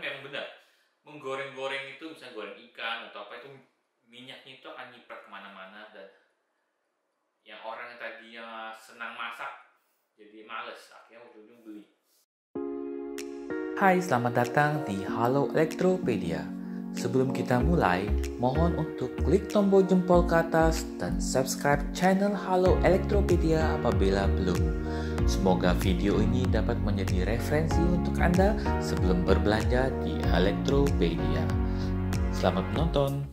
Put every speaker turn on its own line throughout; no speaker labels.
memang benar, menggoreng-goreng itu, misalnya goreng ikan atau apa, itu minyaknya itu akan nyiprat kemana-mana, dan yang orang yang tadinya senang masak jadi males, akhirnya ujung-ujung beli.
Hai, selamat datang di Halo Elektropedia. Sebelum kita mulai, mohon untuk klik tombol jempol ke atas dan subscribe channel Halo Elektropedia apabila belum. Semoga video ini dapat menjadi referensi untuk Anda sebelum berbelanja di Elektropedia. Selamat menonton.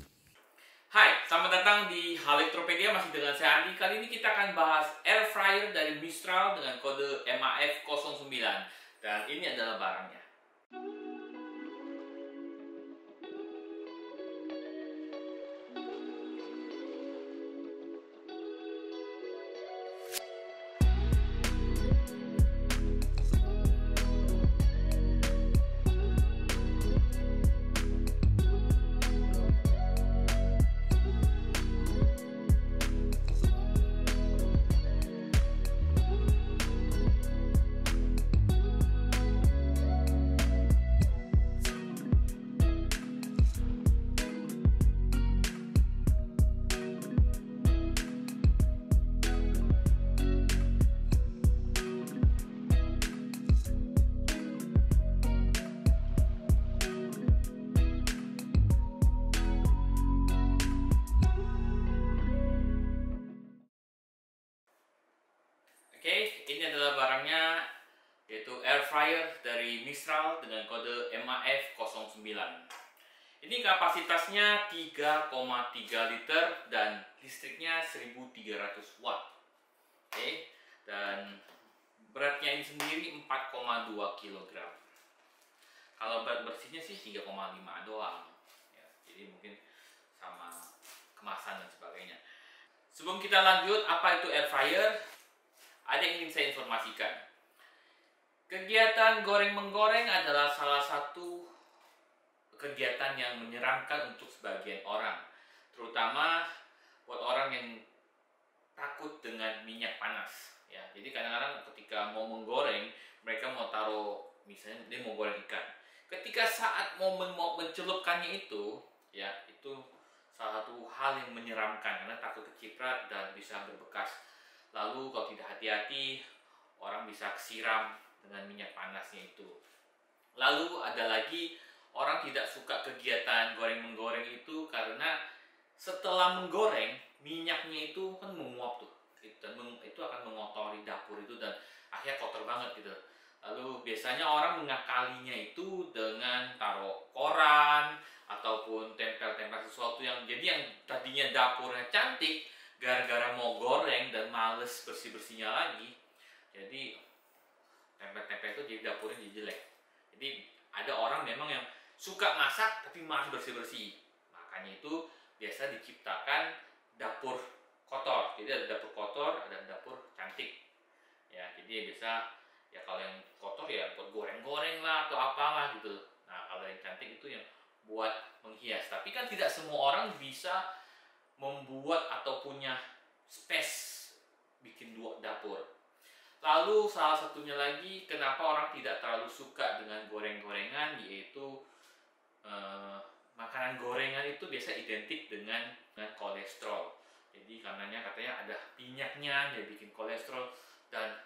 Hai, selamat datang di Halo Elektropedia, masih dengan saya Andi. Kali ini kita akan bahas air fryer dari Mistral dengan kode MAF09. Dan ini adalah barangnya. Oke, ini adalah barangnya, yaitu air fryer dari Mistral dengan kode MAF09. Ini kapasitasnya 3,3 liter dan listriknya 1300 watt. Oke, dan beratnya ini sendiri 4,2 kg. Kalau berat bersihnya sih 3,5 doang. Ya, jadi mungkin sama kemasan dan sebagainya. Sebelum kita lanjut, apa itu air fryer? Ada yang ingin saya informasikan. Kegiatan goreng-menggoreng adalah salah satu kegiatan yang menyeramkan untuk sebagian orang, terutama buat orang yang takut dengan minyak panas. Ya, jadi kadang-kadang ketika mau menggoreng, mereka mau taruh, misalnya dia mau goreng ikan. Ketika saat momen mau mencelupkannya itu, ya itu salah satu hal yang menyeramkan karena takut keciprat dan bisa berbekas. Lalu kalau tidak hati-hati, orang bisa kesiram dengan minyak panasnya itu. Lalu ada lagi, orang tidak suka kegiatan goreng-menggoreng itu karena setelah menggoreng, minyaknya itu kan menguap tuh. Dan itu akan mengotori dapur itu dan akhirnya kotor banget gitu. Lalu biasanya orang mengakalinya itu dengan taruh koran ataupun tempel-tempel sesuatu yang jadi yang tadinya dapurnya cantik, gara-gara mau goreng dan males bersih-bersihnya lagi, jadi tempel-tempel itu jadi dapurnya jadi jelek. Jadi ada orang memang yang suka masak tapi malas bersih-bersih, makanya itu biasa diciptakan dapur kotor. Jadi ada dapur kotor, ada dapur cantik. Ya, jadi bisa ya kalau yang kotor ya buat goreng-goreng lah atau apalah gitu. Nah, kalau yang cantik itu yang buat menghias. Tapi kan tidak semua orang bisa membuat atau punya space bikin dua dapur. Lalu salah satunya lagi kenapa orang tidak terlalu suka dengan goreng-gorengan, yaitu makanan gorengan itu biasa identik dengan kolesterol. Jadi karenanya katanya ada minyaknya yang bikin kolesterol dan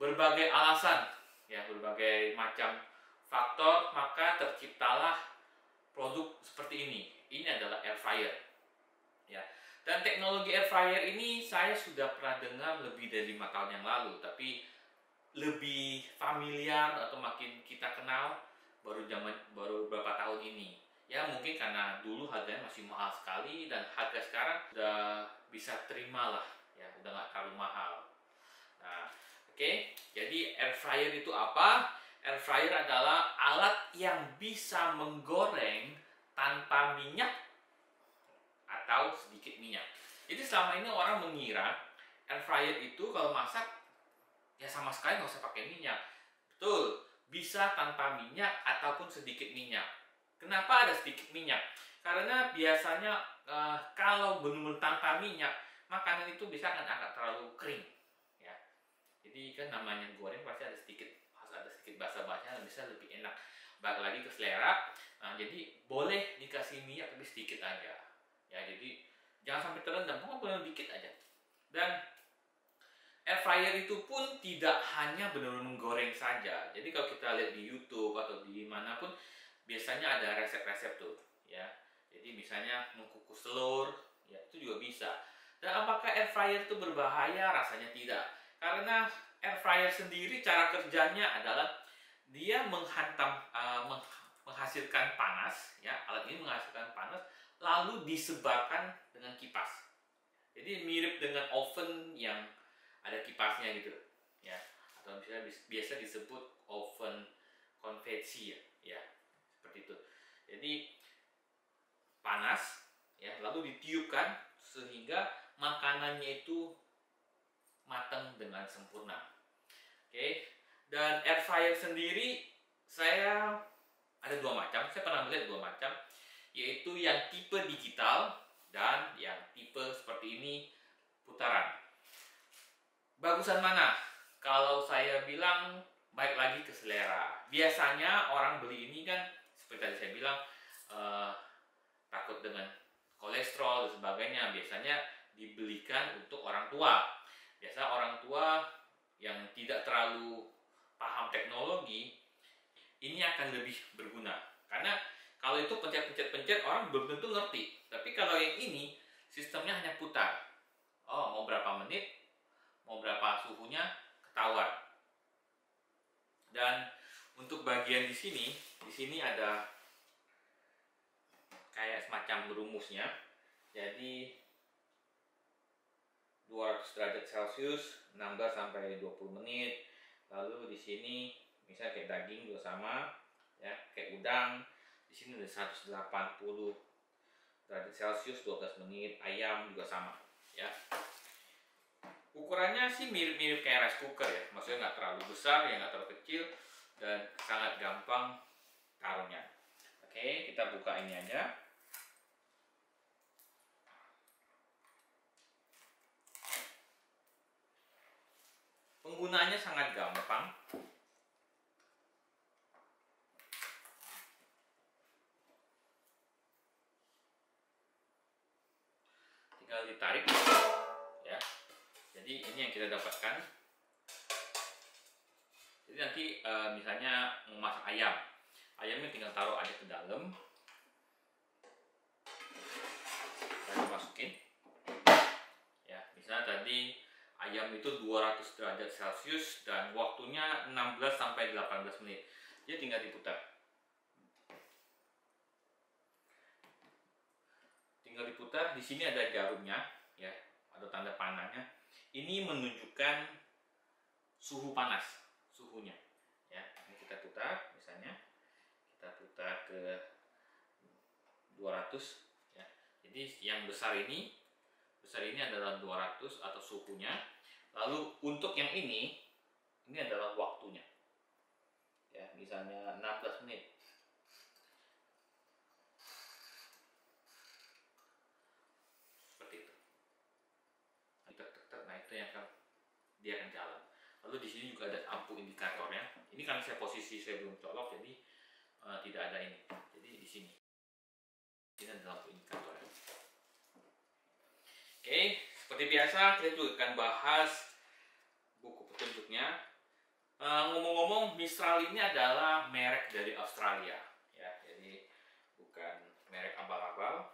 berbagai alasan, ya berbagai macam faktor, maka terciptalah produk seperti ini. Ini adalah air fryer. Ya. Dan teknologi air fryer ini saya sudah pernah dengar lebih dari 5 tahun yang lalu, tapi lebih familiar atau makin kita kenal baru beberapa tahun ini. Ya mungkin karena dulu harganya masih mahal sekali dan harga sekarang udah bisa terima lah, ya udah nggak terlalu mahal. Nah, oke. Jadi air fryer itu apa? Air fryer adalah alat yang bisa menggoreng tanpa minyak atau sedikit minyak. Jadi selama ini orang mengira air fryer itu kalau masak ya sama sekali nggak usah pakai minyak. Betul, bisa tanpa minyak ataupun sedikit minyak. Kenapa ada sedikit minyak? Karena biasanya kalau benar-benar tanpa minyak, makanan itu bisa agak terlalu kering. Ya, jadi kan namanya goreng pasti ada sedikit, harus ada sedikit basa-basanya, bisa lebih enak. balik lagi ke selera. Nah, jadi boleh dikasih minyak tapi sedikit aja ya, jadi jangan sampai terendam, pokoknya dikit aja. Dan air fryer itu pun tidak hanya benar-benar menggoreng saja. Jadi kalau kita lihat di YouTube atau di manapun biasanya ada resep-resep tuh ya. Jadi misalnya mengukus telur ya, itu juga bisa. Dan apakah air fryer itu berbahaya? Rasanya tidak. Karena air fryer sendiri cara kerjanya adalah dia menghasilkan panas ya, alat ini menghasilkan panas lalu disebarkan dengan kipas. Jadi mirip dengan oven yang ada kipasnya gitu ya, atau misalnya biasa disebut oven konveksi ya, seperti itu. Jadi panas ya, lalu ditiupkan sehingga makanannya itu matang dengan sempurna. Oke. Dan air fryer sendiri saya ada dua macam. Saya pernah melihat dua macam, yaitu yang tipe digital dan yang tipe seperti ini putaran. Bagusan mana? Kalau saya bilang baik lagi ke selera. Biasanya orang beli ini kan seperti tadi saya bilang takut dengan kolesterol dan sebagainya. Biasanya dibelikan untuk orang tua. Biasa orang tua yang tidak terlalu paham teknologi ini akan lebih berguna, karena kalau itu pencet orang belum tentu ngerti. Tapi kalau yang ini sistemnya hanya putar, mau berapa menit, mau berapa suhunya ketahuan. Dan untuk bagian di sini ada kayak semacam rumusnya. Jadi 200 derajat Celcius 16 sampai 20 menit. Lalu di sini misalnya kayak daging juga sama ya, kayak udang di sini ada 180 derajat Celcius 12 menit, ayam juga sama ya. Ukurannya sih mirip-mirip kayak rice cooker ya, maksudnya nggak terlalu besar ya, nggak terlalu kecil, dan sangat gampang taruhnya. Oke, kita buka ini aja. Penggunaannya sangat gampang. Tinggal ditarik ya. Jadi ini yang kita dapatkan. Jadi nanti misalnya memasak ayam, ayamnya tinggal taruh aja ke dalam, lalu masukin ya. Misalnya tadi ayam itu 200 derajat Celcius dan waktunya 16 sampai 18 menit. Dia tinggal diputar. Tinggal diputar, di sini ada jarumnya ya, ada tanda panahnya. Ini menunjukkan suhu panas, suhunya. Ya, ini kita putar, misalnya kita putar ke 200 ya. Jadi yang besar ini adalah 200 atau suhunya. Lalu untuk yang ini adalah waktunya. Ya, misalnya 16 menit. Seperti itu. Nah, itu yang dia akan jalan. Lalu di sini juga ada lampu indikatornya. Ini karena posisi saya belum colok, jadi tidak ada ini. Jadi di sini ada lampu indikatornya. Oke, seperti biasa kita juga akan bahas buku petunjuknya. Ngomong-ngomong, Mistral ini adalah merek dari Australia ya, jadi bukan merek abal-abal.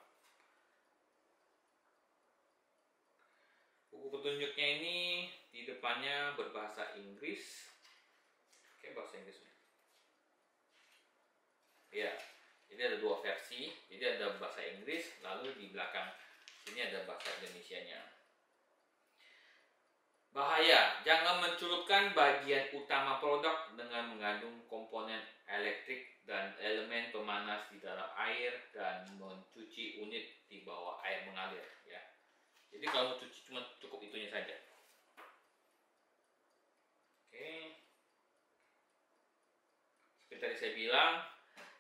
Buku petunjuknya ini di depannya berbahasa Inggris. Oke, bahasa Inggris. Ya, jadi ada dua versi. Jadi ada bahasa Inggris, lalu di belakang ini ada bahasa Indonesianya. Bahaya, jangan mencelupkan bagian utama produk dengan mengandung komponen elektrik dan elemen pemanas di dalam air dan mencuci unit di bawah air mengalir ya. Jadi kalau mencuci cuma cukup itunya saja. Oke. Seperti tadi saya bilang,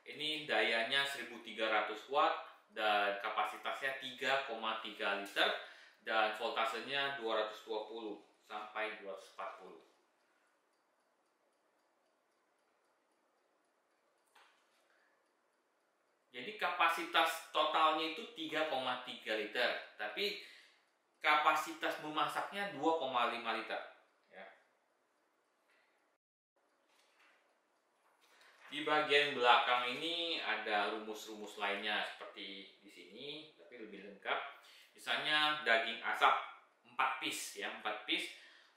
ini dayanya 1300 watt dan kapasitasnya 3,3 liter dan voltasenya 220 sampai 240. Jadi kapasitas totalnya itu 3,3 liter, tapi kapasitas memasaknya 2,5 liter. Ya. Di bagian belakang ini ada rumus-rumus lainnya seperti di sini, tapi lebih lengkap. Misalnya daging asap 4 piece ya, 4 piece.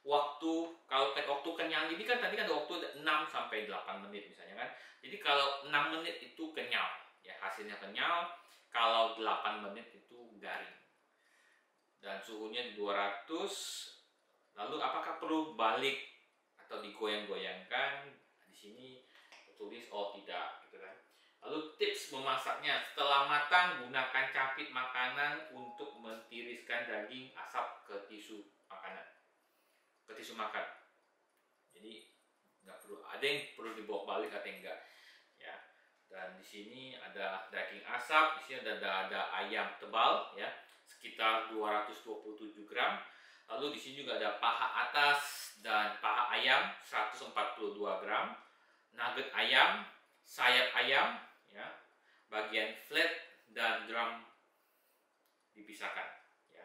Kalau waktu kenyal ini kan tadi kan ada waktu 6 sampai 8 menit misalnya kan. Jadi kalau 6 menit itu kenyal, ya hasilnya kenyal. Kalau 8 menit itu garing. Dan suhunya di 200. Lalu apakah perlu balik atau digoyang-goyangkan? Di sini tulis oh tidak gitu kan. Lalu tips memasaknya, setelah matang gunakan capit makanan untuk mentiriskan daging asap ke tisu makanan, ke tisu makan. Jadi nggak perlu, ada yang perlu dibawa balik, ada yang enggak ya. Dan di sini ada daging asap, di sini ada ayam tebal ya, sekitar 227 gram. Lalu di sini juga ada paha atas dan paha ayam 142 gram, nugget ayam, sayap ayam ya, bagian flat dan drum dipisahkan ya.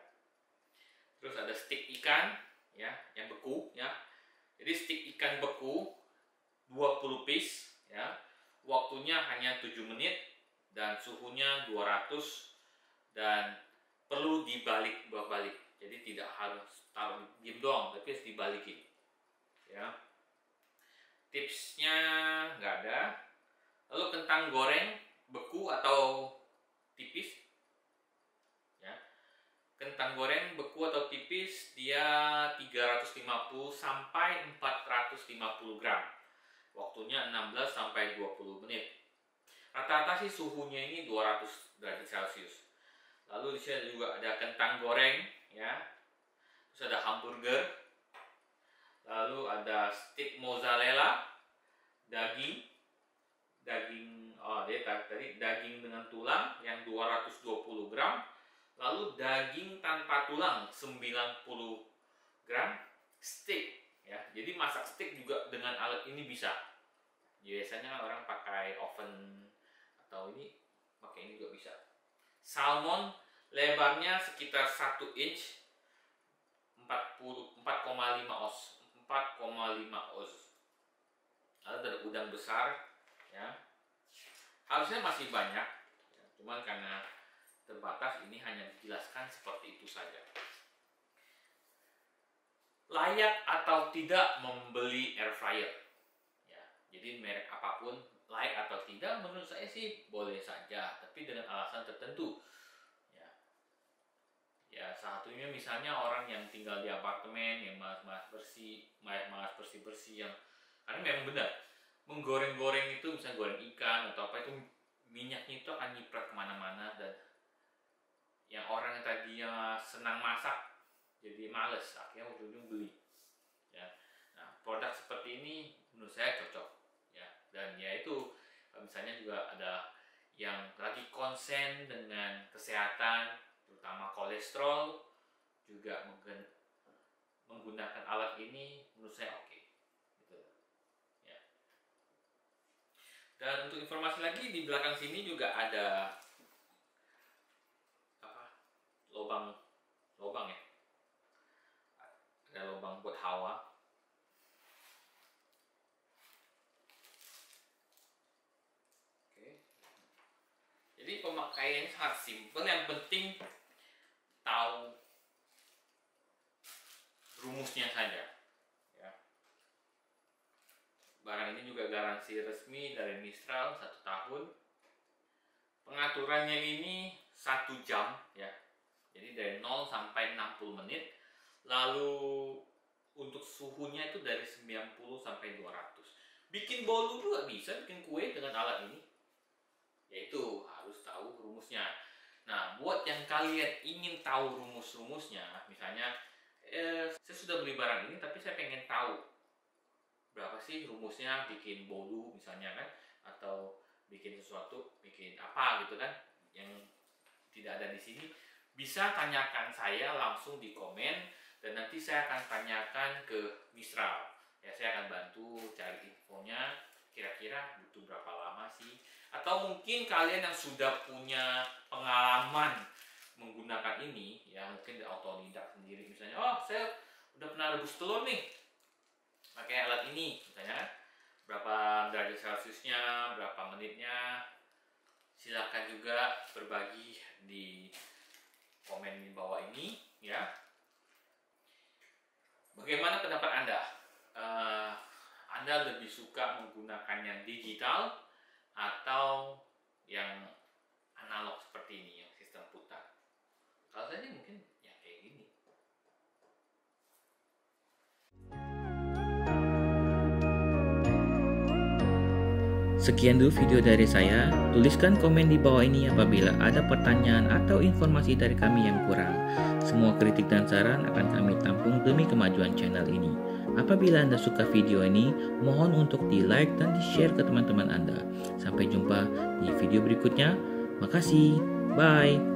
Terus ada stik ikan ya yang beku ya. Jadi stik ikan beku 20 piece ya. Waktunya hanya 7 menit dan suhunya 200 dan perlu dibalik-balik. Jadi tidak harus taruh diem doang, tapi harus dibalikin ya. Tipsnya nggak ada. Lalu kentang goreng beku atau tipis ya. Kentang goreng beku atau tipis dia 350 sampai 450 gram. Waktunya 16 sampai 20 menit. Rata-rata sih suhunya ini 200 derajat Celcius. Lalu di sini juga ada kentang goreng ya. Terus ada hamburger. Lalu ada stik mozzarella, daging tadi daging dengan tulang yang 220 gram. Lalu daging tanpa tulang 90 gram, steak ya. Jadi masak steak juga dengan alat ini bisa. Biasanya orang pakai oven atau ini pakai ini juga bisa. Salmon lebarnya sekitar 1 inch, 4,5 oz. 4,5 oz. Lalu ada udang besar ya. Harusnya masih banyak ya, cuman karena terbatas ini hanya dijelaskan seperti itu saja. Layak atau tidak membeli air fryer ya. Jadi merek apapun layak atau tidak menurut saya sih boleh saja, tapi dengan alasan tertentu ya. Ya satunya misalnya orang yang tinggal di apartemen yang malas bersih yang, karena memang benar menggoreng-goreng itu, misalnya goreng ikan atau apa, itu minyaknya itu akan nyiprat kemana-mana, dan yang orang yang tadinya senang masak jadi males, akhirnya ujung-ujung beli ya. Nah produk seperti ini menurut saya cocok ya. Dan ya itu misalnya juga ada yang lagi konsen dengan kesehatan terutama kolesterol, juga menggunakan alat ini menurut saya oke gitu ya. Dan untuk informasi lagi, di belakang sini juga ada lubang ya, ada lubang buat hawa. Oke. Jadi pemakaiannya sangat simpel, yang penting tahu rumusnya saja ya. Barang ini juga garansi resmi dari Mistral 1 tahun. Pengaturannya ini 1 jam ya. Jadi dari 0 sampai 60 menit. Lalu untuk suhunya itu dari 90 sampai 200. Bikin bolu juga bisa, bikin kue dengan alat ini. Yaitu harus tahu rumusnya. Nah, buat yang kalian ingin tahu rumus-rumusnya, misalnya saya sudah beli barang ini tapi saya pengen tahu berapa sih rumusnya bikin bolu misalnya kan, atau bikin sesuatu, bikin apa gitu kan yang tidak ada di sini, bisa tanyakan saya langsung di komen, dan nanti saya akan tanyakan ke Mistral ya. Saya akan bantu cari infonya, kira-kira butuh berapa lama sih, Atau mungkin kalian yang sudah punya pengalaman menggunakan ini, ya mungkin di autodidak sendiri, misalnya, oh saya udah pernah rebus telur nih pakai alat ini, misalnya berapa derajat celciusnya, berapa menitnya. Silahkan juga berbagi di komen di bawah ini, ya. Bagaimana pendapat Anda? Anda lebih suka menggunakan yang digital atau yang analog seperti ini, yang sistem putar? Kalau saya mungkin ya kayak gini.
Sekian dulu video dari saya. Tuliskan komen di bawah ini apabila ada pertanyaan atau informasi dari kami yang kurang. Semua kritik dan saran akan kami tampung demi kemajuan channel ini. Apabila Anda suka video ini, mohon untuk di-like dan di-share ke teman-teman Anda. Sampai jumpa di video berikutnya. Makasih. Bye.